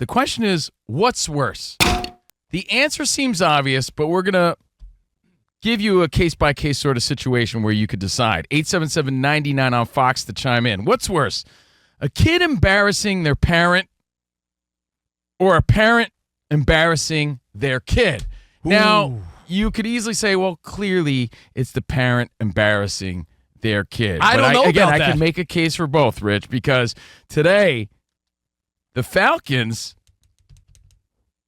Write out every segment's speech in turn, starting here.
The question is, what's worse? The answer seems obvious, but we're going to give you a case-by-case sort of situation where you could decide. 877-99 on Fox to chime in. What's worse? A kid embarrassing their parent or a parent embarrassing their kid? Ooh. Now, you could easily say, well, clearly it's the parent embarrassing their kid. I don't know about that. I can make a case for both, Rich, because today the Falcons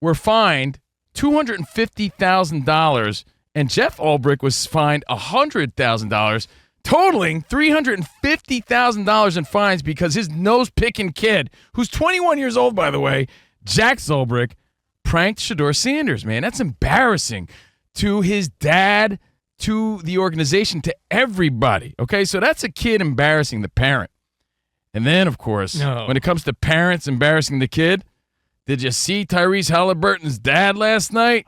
were fined $250,000 and Jeff Ulbrich was fined $100,000, totaling $350,000 in fines because his nose-picking kid, who's 21 years old, by the way, Jack Ulbrich, pranked Shedeur Sanders, man. That's embarrassing to his dad, to the organization, to everybody. Okay, so that's a kid embarrassing the parent. And then, of course, when it comes to parents embarrassing the kid, did you see Tyrese Haliburton's dad last night?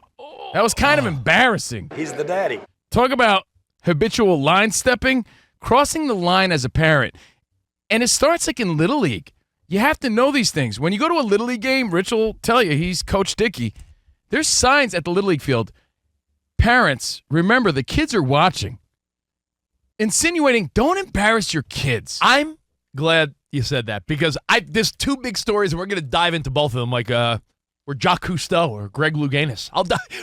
That was kind of embarrassing. He's the daddy. Talk about habitual line stepping, crossing the line as a parent. And it starts like in Little League. You have to know these things. When you go to a Little League game, Rich will tell you, he's Coach Dickey. There's signs at the Little League field. Parents, remember, the kids are watching. Insinuating, don't embarrass your kids. I'm glad you said that because there's two big stories, and we're going to dive into both of them, like or Jacques Cousteau or Greg Louganis.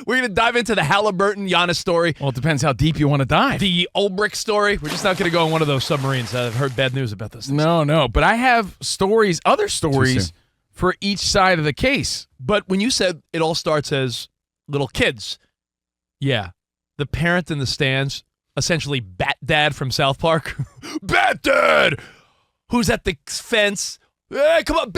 We're going to dive into the Halliburton Giannis story. Well, it depends how deep you want to dive. The Ulbrich story. We're just not going to go on one of those submarines. I've heard bad news about this. No. But I have other stories for each side of the case. But when you said it all starts as little kids, yeah, the parent in the stands, essentially Bat Dad from South Park. Bat Dad! Who's at the fence. Hey, come on,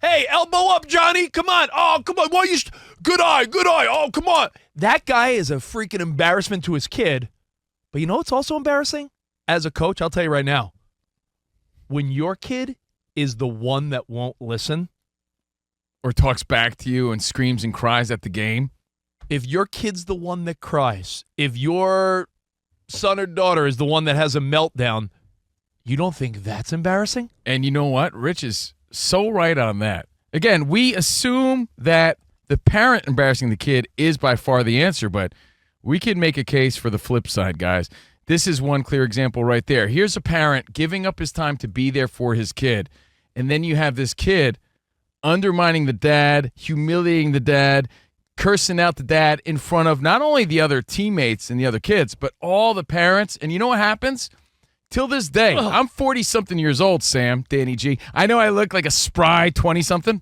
hey, elbow up, Johnny. Come on. Oh, come on. Why you? Good eye. Oh, come on. That guy is a freaking embarrassment to his kid. But you know what's also embarrassing? As a coach, I'll tell you right now. When your kid is the one that won't listen. Or talks back to you and screams and cries at the game. If your kid's the one that cries, if your son or daughter is the one that has a meltdown, you don't think that's embarrassing? And you know what? Rich is so right on that. Again, we assume that the parent embarrassing the kid is by far the answer, but we can make a case for the flip side, guys. This is one clear example right there. Here's a parent giving up his time to be there for his kid, and then you have this kid undermining the dad, humiliating the dad, cursing out the dad in front of not only the other teammates and the other kids, but all the parents. And you know what happens? Till this day, I'm 40-something years old, Sam, Danny G. I know I look like a spry 20-something,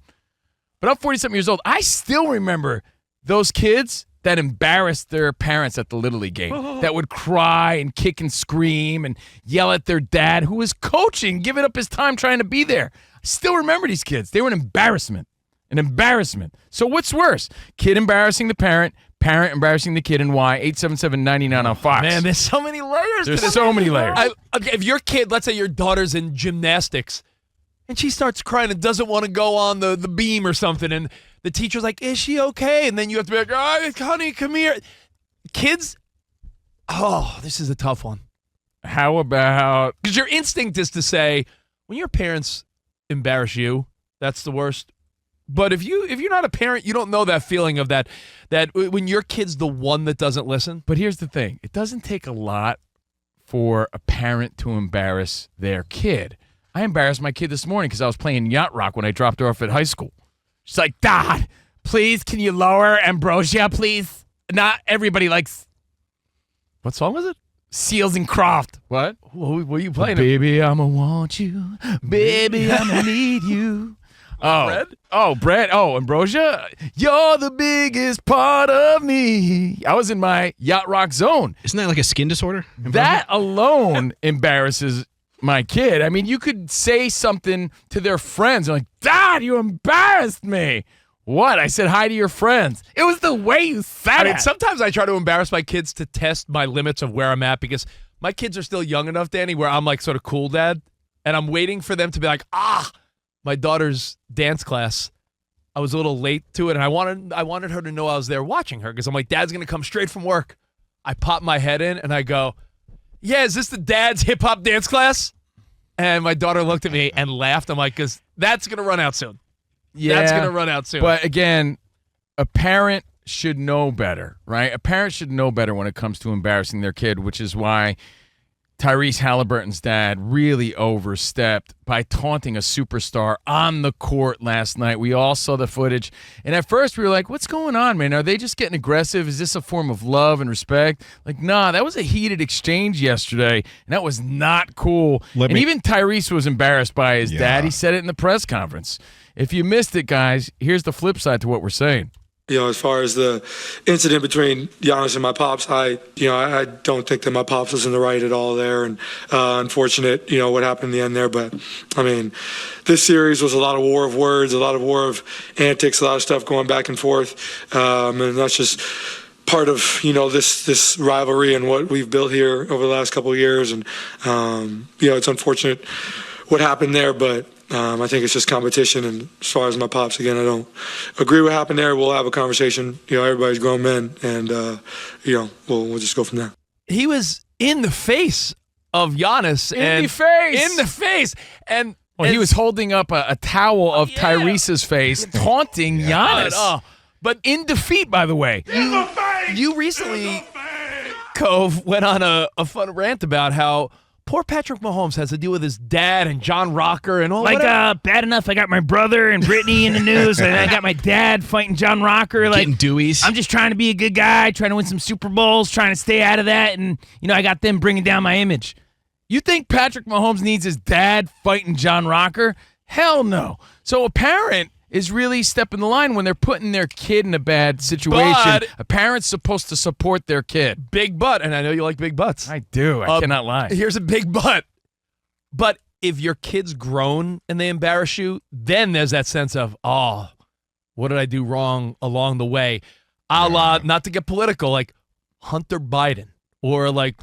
but I'm 40-something years old. I still remember those kids that embarrassed their parents at the Little League game, that would cry and kick and scream and yell at their dad, who was coaching, giving up his time trying to be there. I still remember these kids. They were an embarrassment. An embarrassment. So what's worse? Kid embarrassing the parent embarrassing the kid, and why? 877-99 on Fox. Man, there's so many layers. There's so many layers. Okay, if your kid, let's say your daughter's in gymnastics, and she starts crying and doesn't want to go on the beam or something, and the teacher's like, is she okay? And then you have to be like, oh, honey, come here. Kids, this is a tough one. How about... Because your instinct is to say, when your parents embarrass you, that's the worst. But if you're not a parent, you don't know that feeling of that when your kid's the one that doesn't listen. But here's the thing. It doesn't take a lot for a parent to embarrass their kid. I embarrassed my kid this morning because I was playing Yacht Rock when I dropped her off at high school. She's like, Dad, please, can you lower Ambrosia, please? Not everybody likes... What song was it? Seals and Croft. What? What were you playing? Baby, I'ma want you. Baby, I'ma need you. Bread? Bread. Ambrosia. You're the biggest part of me. I was in my Yacht Rock zone. Isn't that like a skin disorder? That alone embarrasses my kid. I mean, you could say something to their friends. Like, Dad, you embarrassed me. What? I said hi to your friends. It was the way you said it. Sometimes I try to embarrass my kids to test my limits of where I'm at because my kids are still young enough, Danny, where I'm like sort of cool dad. And I'm waiting for them to be like, my daughter's dance class, I was a little late to it, and I wanted her to know I was there watching her because I'm like, Dad's going to come straight from work. I pop my head in, and I go, yeah, is this the dad's hip-hop dance class? And my daughter looked at me and laughed. I'm like, because that's going to run out soon. Yeah, That's going to run out soon. But again, a parent should know better, right? A parent should know better when it comes to embarrassing their kid, which is why Tyrese Haliburton's dad really overstepped by taunting a superstar on the court last night. We all saw the footage. And at first we were like, what's going on, man? Are they just getting aggressive? Is this a form of love and respect? Like, nah, that was a heated exchange yesterday, and that was not cool. Even Tyrese was embarrassed by his dad. He said it in the press conference. If you missed it, guys, here's the flip side to what we're saying. As far as the incident between Giannis and my pops, I don't think that my pops was in the right at all there, and unfortunate, what happened in the end there. But I mean, this series was a lot of war of words, a lot of war of antics, a lot of stuff going back and forth, and that's just part of this rivalry and what we've built here over the last couple of years. And it's unfortunate what happened there, but. I think it's just competition, and as far as my pops, again, I don't agree with what happened there. We'll have a conversation. Everybody's grown men, and we'll just go from there. He was in the face of Giannis. In the face. And he was holding up a towel of Tyrese's face, taunting Giannis. But in defeat, by the way. You recently, Cove, went on a fun rant about how poor Patrick Mahomes has to deal with his dad and John Rocker and all that. Bad enough I got my brother and Brittany in the news, and I got my dad fighting John Rocker. Getting Deweys. I'm just trying to be a good guy, trying to win some Super Bowls, trying to stay out of that, and, I got them bringing down my image. You think Patrick Mahomes needs his dad fighting John Rocker? Hell no. So a parent is really stepping the line when they're putting their kid in a bad situation. But a parent's supposed to support their kid. Big butt, and I know you like big butts. I do. I cannot lie. Here's a big butt. But if your kid's grown and they embarrass you, then there's that sense of, what did I do wrong along the way? A la, not to get political, like Hunter Biden or like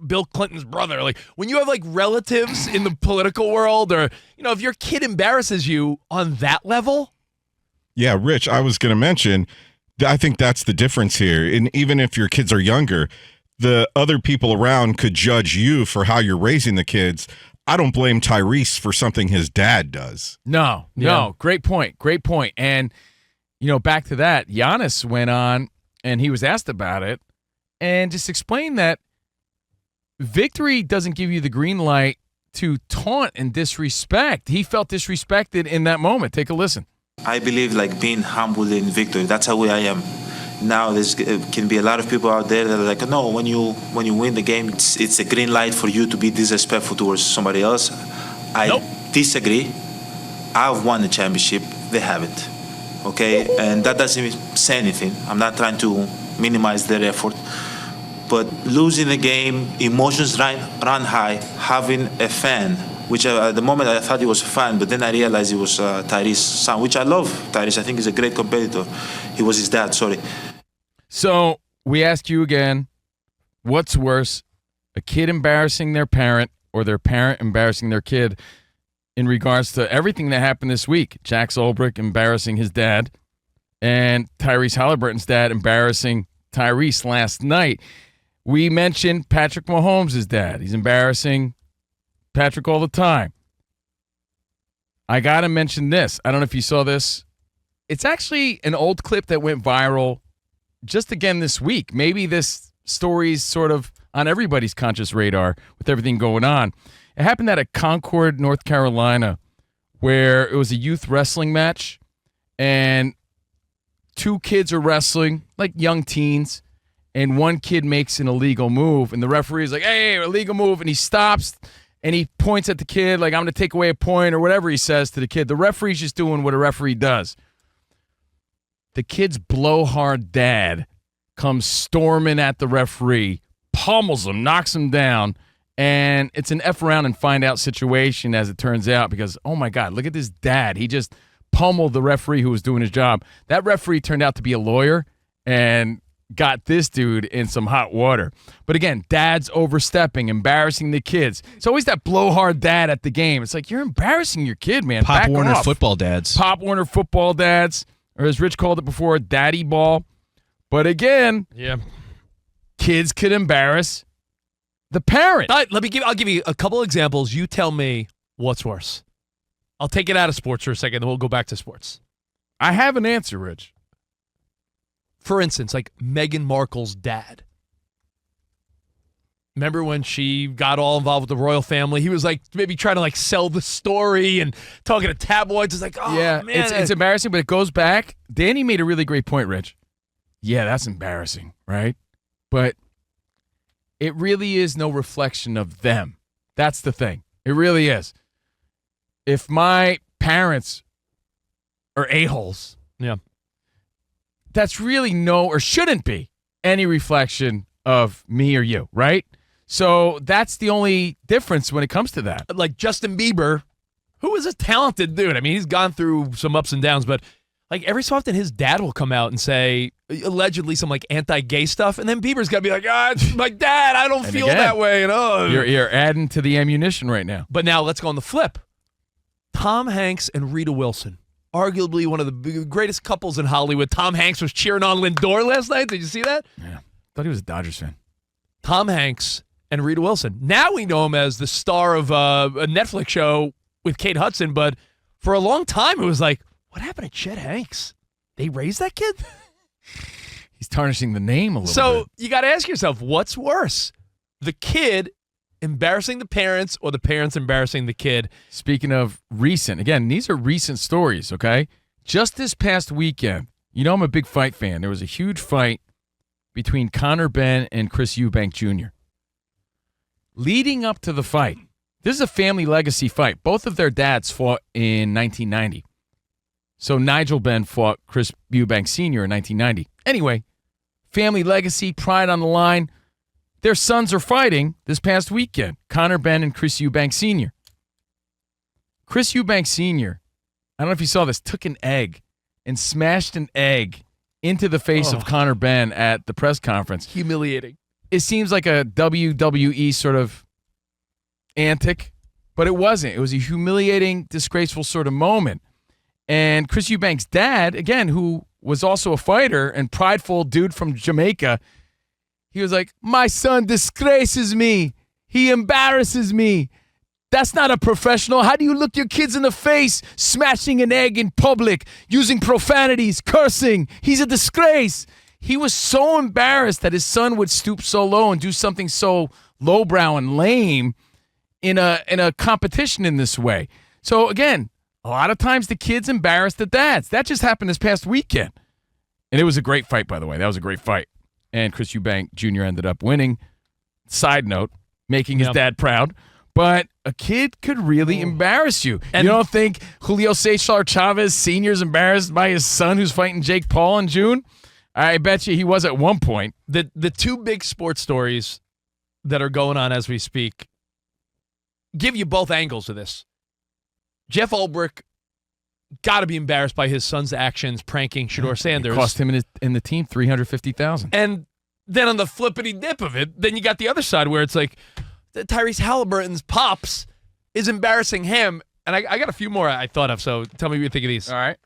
Bill Clinton's brother. Like when you have like relatives in the political world, or if your kid embarrasses you on that level. Yeah, Rich, I was going to mention, I think that's the difference here. And even if your kids are younger, the other people around could judge you for how you're raising the kids. I don't blame Tyrese for something his dad does. No. Great point. And back to that, Giannis went on and he was asked about it and just explained that victory doesn't give you the green light to taunt and disrespect. He felt disrespected in that moment. Take a listen. I believe being humble in victory. That's how I am. Now there can be a lot of people out there that are like, no, when you win the game, it's a green light for you to be disrespectful towards somebody else. I disagree. I've won the championship. They haven't. Okay? And that doesn't say anything. I'm not trying to minimize their effort. But losing the game, emotions run high, having a fan, which at the moment I thought he was a fan, but then I realized he was Tyrese's son, which I love Tyrese. I think he's a great competitor. He was his dad, sorry. So we ask you again, what's worse, a kid embarrassing their parent or their parent embarrassing their kid in regards to everything that happened this week? Jack Solbrick embarrassing his dad and Tyrese Haliburton's dad embarrassing Tyrese last night. We mentioned Patrick Mahomes' dad. He's embarrassing Patrick all the time. I got to mention this. I don't know if you saw this. It's actually an old clip that went viral just again this week. Maybe this story's sort of on everybody's conscious radar with everything going on. It happened at a Concord, North Carolina, where it was a youth wrestling match, and two kids are wrestling, like young teens, and one kid makes an illegal move, and the referee's like, hey, illegal move, and he stops, and he points at the kid like, I'm going to take away a point, or whatever he says to the kid. The referee's just doing what a referee does. The kid's blowhard dad comes storming at the referee, pummels him, knocks him down, and it's an F around and find out situation, as it turns out, because, oh my God, look at this dad. He just pummeled the referee who was doing his job. That referee turned out to be a lawyer and got this dude in some hot water. But again, dad's overstepping, embarrassing the kids. It's always that blowhard dad at the game. It's like, you're embarrassing your kid, man. Pop Back Warner off. football dads. Pop Warner football dads, or as Rich called it before, daddy ball. But again, kids could embarrass the parent. All right, I'll give you a couple examples. You tell me what's worse. I'll take it out of sports for a second, then we'll go back to sports. I have an answer, Rich. For instance, like Meghan Markle's dad. Remember when she got all involved with the royal family? He was like maybe trying to like sell the story and talking to tabloids. It's like, oh, yeah, man. it's embarrassing, but it goes back. Danny made a really great point, Rich. Yeah, that's embarrassing, right? But it really is no reflection of them. That's the thing. It really is. If my parents are a-holes, Yeah. that's really no or shouldn't be any reflection of me or you, right? So that's the only difference when it comes to that. Like Justin Bieber, who is a talented dude. I mean, he's gone through some ups and downs, but like every so often his dad will come out and say allegedly some like anti-gay stuff, and then Bieber's got to be like, it's my dad. I don't feel again, that way. You're adding to the ammunition right now. But now let's go on the flip. Tom Hanks and Rita Wilson, arguably one of the greatest couples in Hollywood. Tom Hanks was cheering on Lindor last night. Did you see that? Yeah. Thought he was a Dodgers fan. Tom Hanks and Rita Wilson. Now we know him as the star of a Netflix show with Kate Hudson, but for a long time it was like, what happened to Chet Hanks? They raised that kid? He's tarnishing the name a little bit. So you got to ask yourself, what's worse? The kid embarrassing the parents or the parents embarrassing the kid? Speaking of recent, again, these are recent stories, okay? Just this past weekend, you know I'm a big fight fan. There was a huge fight between Conor Benn and Chris Eubank Jr. Leading up to the fight, this is a family legacy fight. Both of their dads fought in 1990. So Nigel Benn fought Chris Eubank Sr. in 1990. Anyway, family legacy, pride on the line. Their sons are fighting this past weekend, Conor Benn and Chris Eubank Sr. Chris Eubank Sr., I don't know if you saw this, took an egg and smashed an egg into the face of Conor Benn at the press conference. Humiliating. It seems like a WWE sort of antic, but it wasn't. It was a humiliating, disgraceful sort of moment. And Chris Eubank's dad, again, who was also a fighter and prideful dude from Jamaica, he was like, my son disgraces me. He embarrasses me. That's not a professional. How do you look your kids in the face smashing an egg in public, using profanities, cursing? He's a disgrace. He was so embarrassed that his son would stoop so low and do something so lowbrow and lame in a competition in this way. So again, a lot of times the kids embarrass the dads. That just happened this past weekend. And it was a great fight, by the way. That was a great fight. And Chris Eubank Jr. ended up winning. Side note, making his dad proud. But a kid could really embarrass you. And you don't think Julio Cesar Chavez Sr. is embarrassed by his son who's fighting Jake Paul in June? I bet you he was at one point. The two big sports stories that are going on as we speak give you both angles of this. Jeff Ulbrich got to be embarrassed by his son's actions pranking Shedeur Sanders. It cost him and the team $350,000. And then on the flippity dip of it, then you got the other side where it's like Tyrese Haliburton's pops is embarrassing him. And I got a few more I thought of, so tell me what you think of these. All right.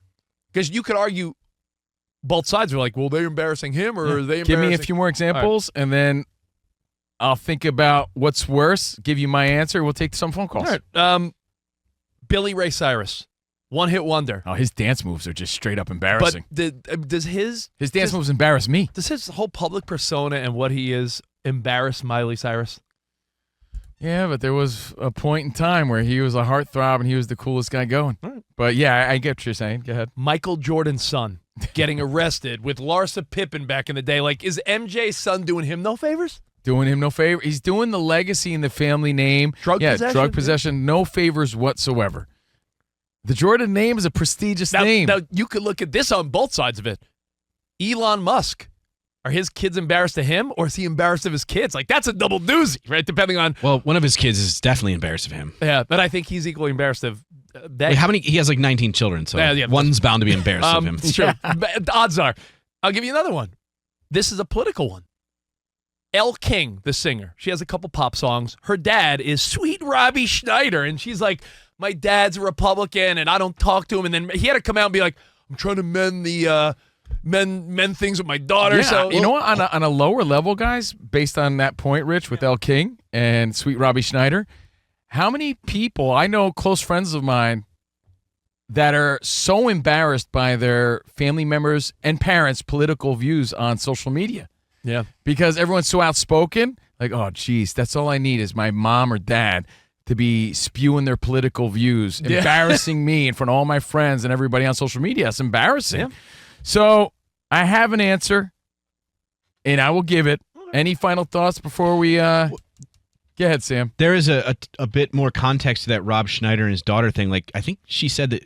Because you could argue both sides are like, well, they're embarrassing him or are they embarrassing? Give me a few more examples, and then I'll think about what's worse, give you my answer. We'll take some phone calls. All right. Billy Ray Cyrus, one-hit wonder. Oh, his dance moves are just straight up embarrassing. But does his dance moves embarrass me? Does his whole public persona and what he is embarrass Miley Cyrus? Yeah, but there was a point in time where he was a heartthrob and he was the coolest guy going. Right. But yeah, I get what you're saying. Go ahead. Michael Jordan's son getting arrested with Larsa Pippen back in the day. Like, is MJ's son doing him no favors? Doing him no favor. He's doing the legacy and the family name. Drug possession, no favors whatsoever. The Jordan name is a prestigious name. Now, you could look at this on both sides of it. Elon Musk. Are his kids embarrassed of him, or is he embarrassed of his kids? Like, that's a double doozy, right? Depending on... Well, one of his kids is definitely embarrassed of him. Yeah, but I think he's equally embarrassed of that. Wait, how many? He has like 19 children, so one's bound to be embarrassed of him. It's true. Odds are. I'll give you another one. This is a political one. Elle King, the singer. She has a couple pop songs. Her dad is Sweet Robbie Schneider, and she's like, my dad's a Republican, and I don't talk to him. And then he had to come out and be like, I'm trying to mend the... Men things with my daughter. Yeah, so you know what? On a lower level, guys, based on that point, Rich, with Elle King and Sweet Robbie Schneider, how many people, I know close friends of mine that are so embarrassed by their family members and parents' political views on social media. Yeah. Because everyone's so outspoken. Like, oh, geez, that's all I need is my mom or dad to be spewing their political views, embarrassing me in front of all my friends and everybody on social media. It's embarrassing. Yeah. So I have an answer, and I will give it. Any final thoughts before we go ahead, Sam? There is a bit more context to that Rob Schneider and his daughter thing. Like, I think she said that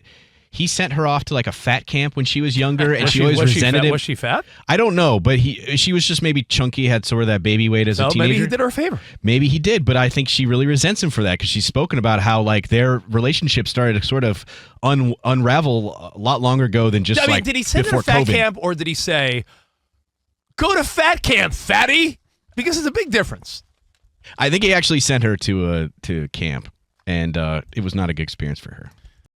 he sent her off to like a fat camp when she was younger, and she always resented him. Was she fat? I don't know, but she was just maybe chunky, had sort of that baby weight as a teenager. Maybe he did her a favor. Maybe he did, but I think she really resents him for that because she's spoken about how like their relationship started to sort of unravel a lot longer ago than just like did he send her before to fat COVID. camp, or did he say, "Go to fat camp, fatty"? Because there's a big difference. I think he actually sent her to camp, and it was not a good experience for her.